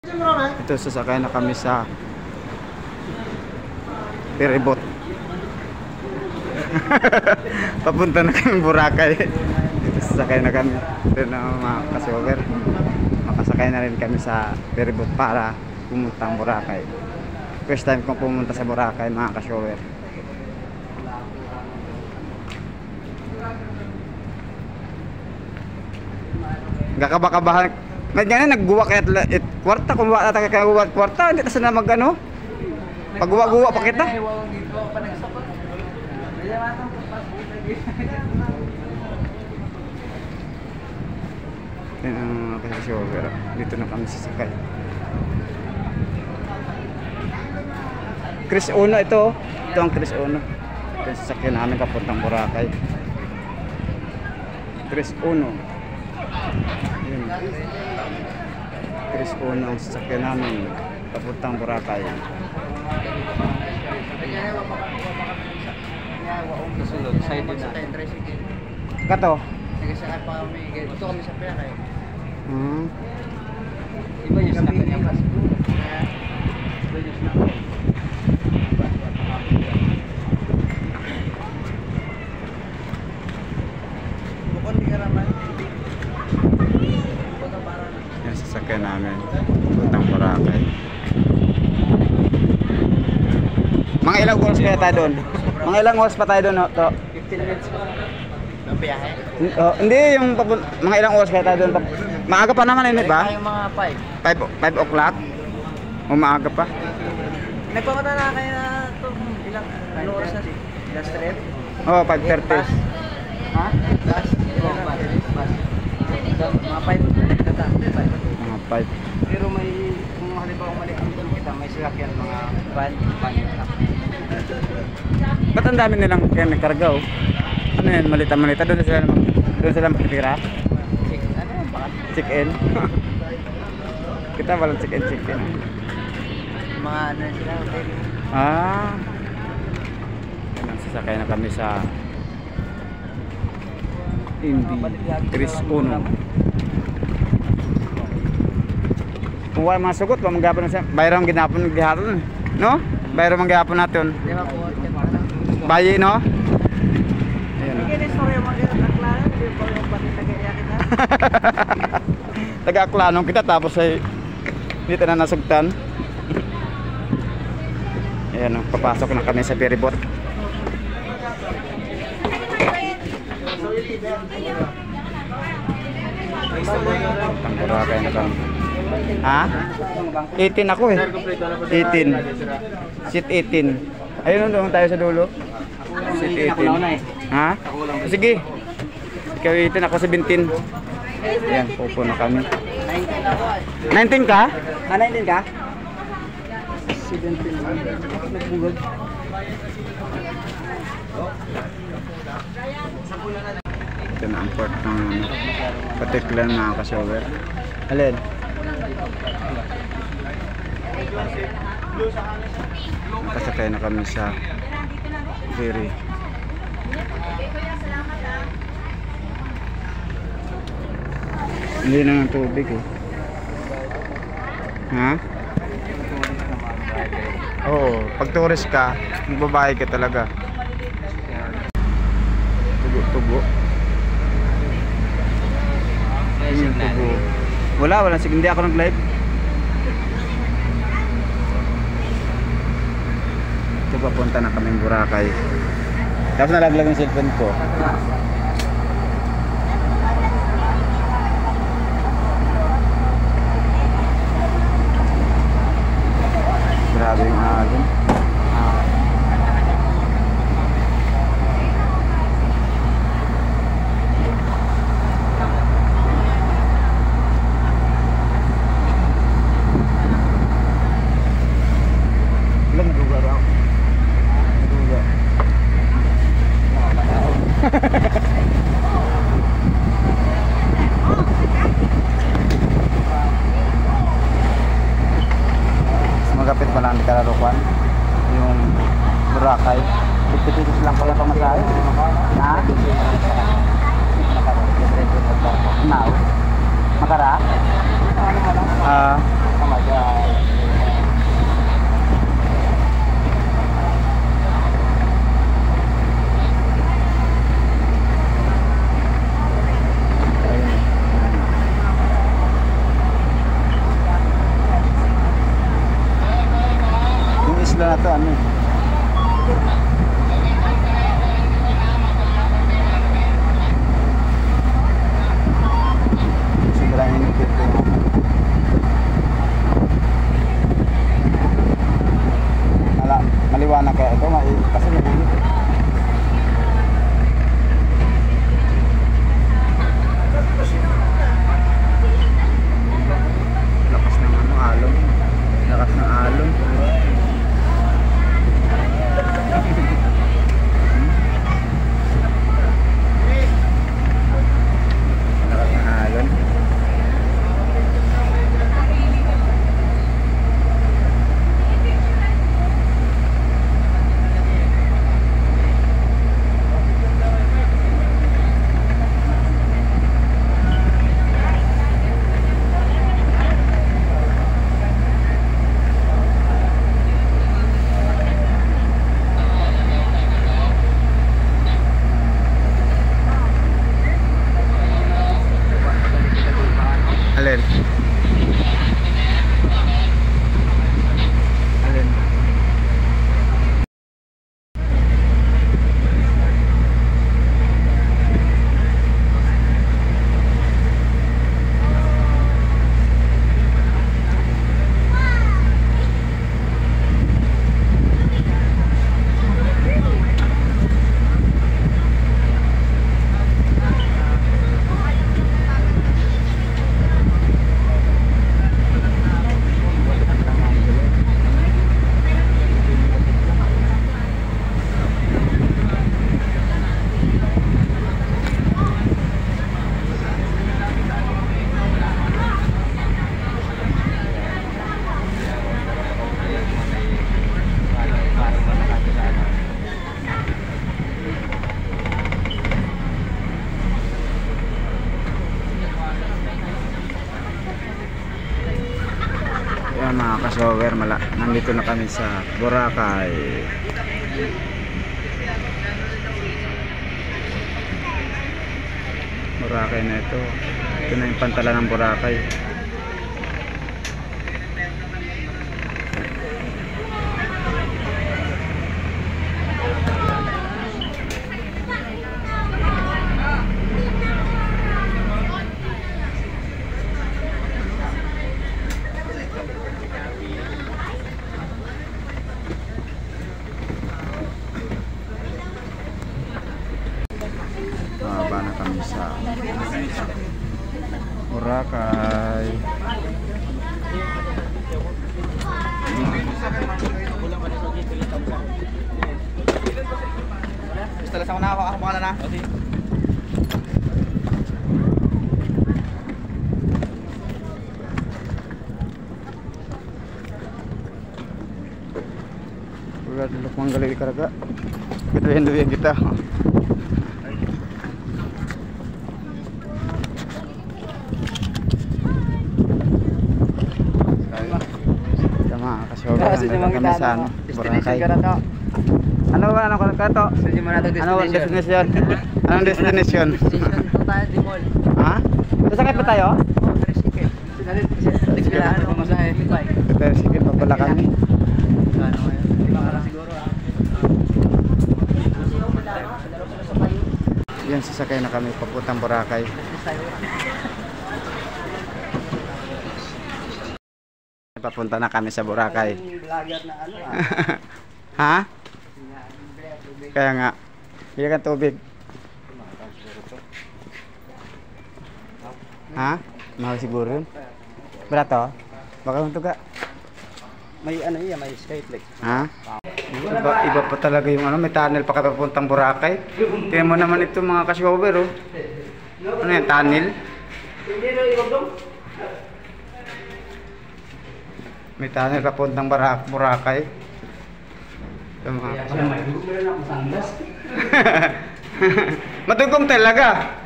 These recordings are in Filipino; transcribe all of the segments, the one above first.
Ito, sasakay na kami sa ferryboat. Papunta na kami Boracay. Ito, sasakay na kami. Ito na mga kasover. Makasakay na rin kami sa ferryboat para pumunta ang Boracay. First time kong pumunta sa Boracay, mga kasover. Gakabakabahan. Ganyan na nagguwa kaya kwarta kung wala tayo kaya guwa kwarta hindi ta sana magano. Pagguwa-guwa pa kita. Yan kasi shower. Dito na kami sasakay. Chris Uno ito. Ito ang Chris Uno. Ito yung sasakyan namin papuntang Boracay. Chris Uno. Yun. Chris Uno ang sasakyan namin papuntang Boracay. Kasulog, side din natin. Kato? Nagasakay pa kami. Ito kami sa Pekay. Iba yung snack niya. Iba yung snack. Bukod di karaman. Yan sasakyan namin papuntang Boracay. Mga ilang oras kaya tayo doon? Mga ilang oras pa tayo doon? To? 15 minutes pa. Ang biyahe? Hindi, yung mga ilang oras kaya tayo doon? Maaga pa naman yun, ba? Yung mga 5 o'clock? O maaga pa? Nagpapata na kayo na ito ilang oras na? Last trip? Oo, 5:30. Ha? Last? Bus. Mga 5. Mga 5. Pero may, kung halimbawa maliit kita, may sasakyan mga van. Ba't ang dami nilang kaya nagkarga oh? Ano yan, malita-malita? Doon sila makitira? Ano yan baka? Check-in? Kita walang check-in. Mga ano sila, hotel. Yan, sasakay na kami sa Hindi Chris Uno. Kung wala mga sugot, magapon na siya. Bayram ginapon gihapon, no? Bayram ang gihapon natin. Di ba po? Bayi, no? Ayan. Hindi na story mga ganun aklanan, hindi pa yung pati tagaya kita. Taga-aklanong kita tapos ay dito na nasugtan. Ayan, papasok na kami sa ferryboat. Ang Boracay na kami. Ha? 18 ako eh. 18. Seat 18. Ayun doon tayo sa dulo. Seat 18. Ha? Sige. Ikaw 18, ako 17. Ayan, pupo na kami. 19 ka? 19 ka? 17. Nagbugod. Ito na ang port ng particular mga kasyover. Alin? Nakasakay na kami sa ferry. Hindi na ng tubig eh. Ha? Oo, pag tourist ka, magbabayad ka talaga. Tugo. Tugo. Walang sige, hindi ako nag-live. Ito papunta na kaming Boracay. Tapos nalaglag yung cellphone ko. Grabe yung agin. Magapit pa lang Kararukan yung Boracay. 50 pesos lang pala pamasahe. Ha? Now? Makara? maganda na to, ano. Sobrang inipit ko. Maliwanag kaya ito, kasi mainit. Lakas ng ano, alon. Lakas ng alon. Lakas ng alon. Alin? Alin? Ayan mga ka-shower, nandito na kami sa Boracay. Boracay na ito. Ito na yung pantala ng Boracay. Baba na kami sa Boracay. Gusto lang sa una ako pangalan na. Udah dulu manggali karaga. Kita yang kita. Kami sa ano, Boracay. Ano ba ano ka to? Ano destination? Anong destination? Tayo di mall. Ha? Sasakay pa tayo? Tricycle. Tricycle mo sa bike. Tricycle pa pala kami. Ano kaya? Para siguro Yan, sasakay na kami papuntang Boracay. Papunta na kami sa Boracay. Vlogger na ano Ha? Kaya nga. Bili ka tubig. Ha? Mahal siguro yun. Barato? Baka kung tuga. May ano iya, may skyflex. Ha? Iba pa talaga yung ano, may tunnel pa papuntang Boracay. Tingnan mo naman ito mga ka-shower, oh. Ano yan, tunnel? May tunnel papuntang Boracay. Ito mga matugong talaga.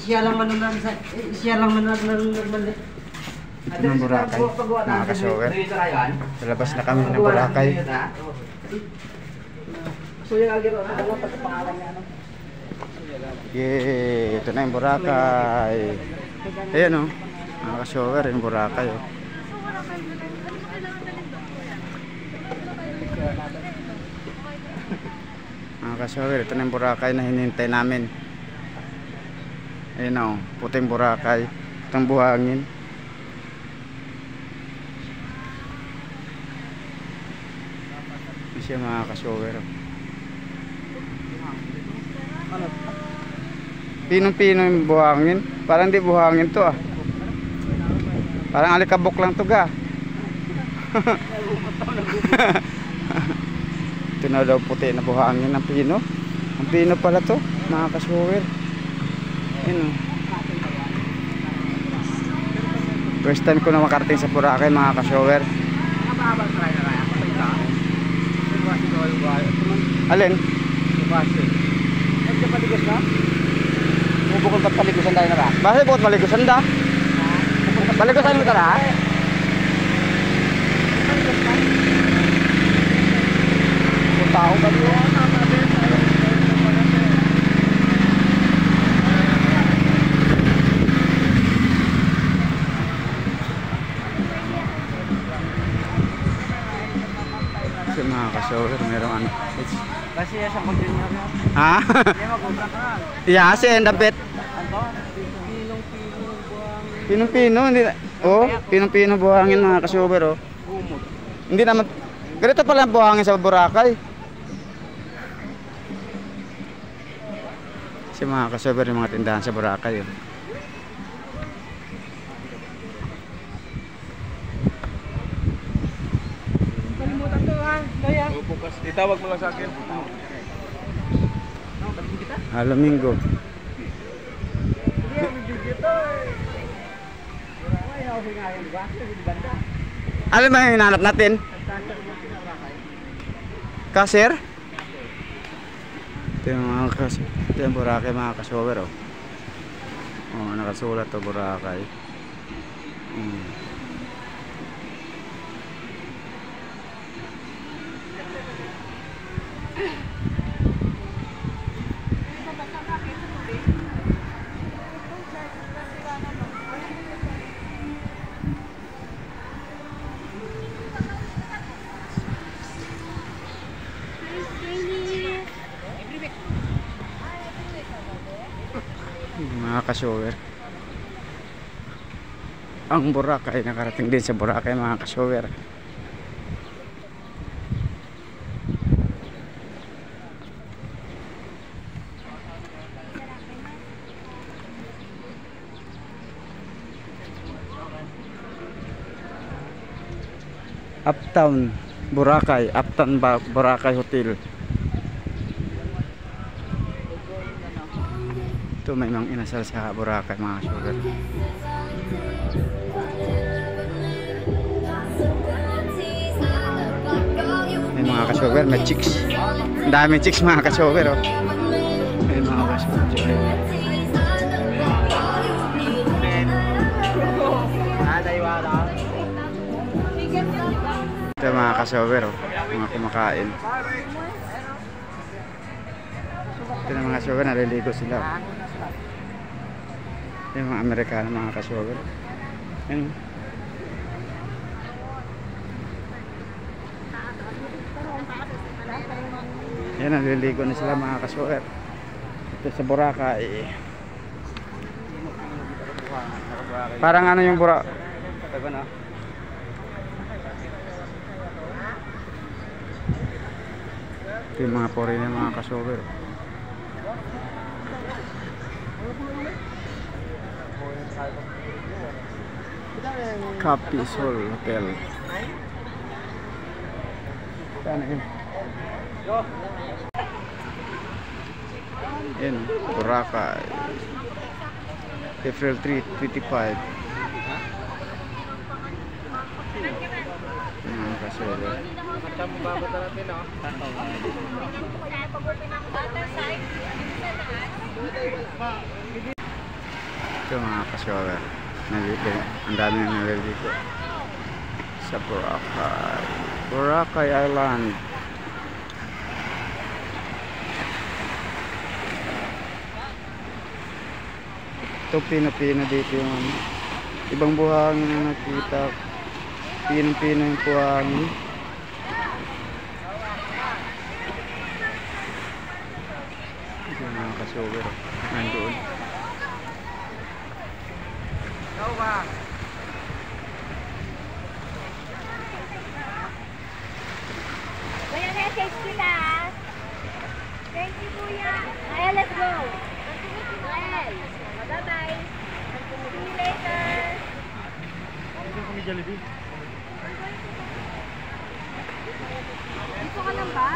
Siya lang manunan sa ng Boracay, mga ka-shower. Lalabas na kami ng Boracay. So yung agiro, ano pa pangalan niya ano? Yay! Ito na yung Boracay. Ayan o. Mga ka-shower yung Boracay o. Mga ka-shower, ito na yung Boracay na hinintay namin. Ayan o. Puting Boracay. Itong buhangin. Ito siya mga ka-shower o. Pinong-pino yung buhangin. Parang di buhangin to ah. Parang alikabok lang to ga. Ito na daw puti na buhangin ng pino. Ang pino pala to, mga ka-shower. Yun, first time ko na makarating sa Boracay mga ka-shower. Alin? Paligos na? Bukod ba't paligusan tayo na ba? Bakit bukod paligusan da? Paligusan mo tara? Tao ba yun? Kasi mga ka-shower, merong ano. Kasi sa junior yun. Ha? Hindi mag-ubra ka. Yeah, si Endabet. Ano? Pinong-pinong buhangin. Pinong-pino, hindi na. Oh, pinong-pino buhangin mga ka-shower oh. Gumot. Hindi naman. Ganito pala ang buhangin sa Boracay. Si mga ka-shower yung mga tindahan sa Boracay oh. Kalimutan to ha. Kaya. Bukas, itawag mo lang sa akin. Alamingo. Alam mo yung hinanap natin? Kasir? Ito yung mga kasir. Ito yung Boracay mga ka-shower oh. Oh, nakasulat to Boracay. Mga ka-shower, ang Boracay, nakarating din sa Boracay mga ka-shower. Uptown Boracay, Uptown Boracay Hotel. Ito may mga inasal sa Boracay mga sugar. May mga ka-sugar, may chicks. Ang daming chicks mga ka-sugar oh. May mga ka-sugar. Ito mga ka-sugar oh, mga kumakain. Ito na mga sugar, naliligo sila. Yung mga Amerikano mga ka-sugar. Yan. Yan, naliligo na sila mga ka-sugar. Ito sa Boracay. Parang ano yung Boracay? Ito yung mga foreigner mga ka-sugar. Capisol Hotel. Saan yun? Yan, Boracay. April 3, 25. Mga ka-sugar. Ito mga ka-sugar. Ang dami na naliligo sa Boracay. Boracay Island. Ito pino-pino dito yung ano. Ibang buhangin na nakita. Pinong-pino yung buhangin. Ito yung mga kasugar. Nandoon. Kuya, message kita. Thank you, Kuya. Ay, let's go. Well, bye-bye. See you later. Dito ka lang ba?